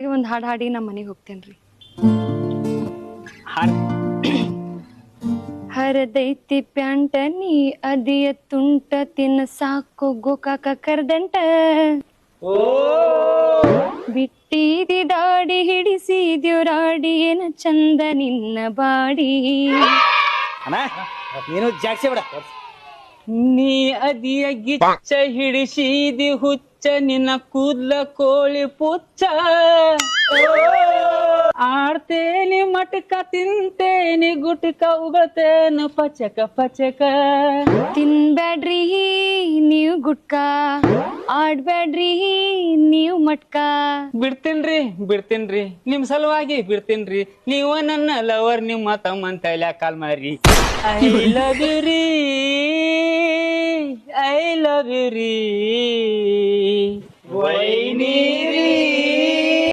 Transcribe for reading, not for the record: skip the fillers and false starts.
ಒಂದ್ ಹಾಡ್ ಹಾಡಿ ನಮ್ಮ ಮನೆಗೆ ಹೋಗ್ತೇನ್ರಿ. ಹರದೈತಿ ಪ್ಯಾಂಟ ನೀ ಅದಿಯ ತುಂಟ ತಿನ್ನ ಸಾಕು ಗೋಕಾಕ ಕರ್ದಂಟ ಬಿಟ್ಟಿದಿ ದಾಡಿ ಹಿಡಿಸಿದ್ಯೋರಾಡಿ ಏನ ಚಂದ ನಿನ್ನ ಬಾಡಿ. ಏನು ಜಾಕ್ಸಿ ಬಿಡ. ನೀ ಅದಿಯ ಗಿಚ್ಚ ಹಿಡಿಸಿದಿ ಹುಚ್ಚ ನಿನ್ನ ಕೂದ್ಲ ಕೋಳಿ ಪುಚ್ಚ. ಆಡ್ತೇನಿ ಮಟಕ ತಿಂತೇನಿ ಗುಟಕ ಉಗಳ್ತೇನ ಪಚಕ ಪಚಕ. ತಿನ್ಬ್ಯಾಡ್ರಿ ನೀವ್ ಗುಟ್ಕ ಆಡ್ಬ್ಯಾಡ್ರಿ ನೀವ್ ಮಟ್ಕ. ಬಿಡ್ತೀನ್ರಿ ನಿಮ್ ಸಲುವಾಗಿ ಬಿಡ್ತೀನ್ರಿ. ನೀವ ನನ್ನ ಲವರ್ ನಿಮ್ಮ ತಮ್ಮಂತ ಕಾಲ್ ಮಾರಿ. ಐ ಲವ್ ಯು ರೀ ಐ ಲವ್ ಯು ರೀ ವೈನಿ ರೀ.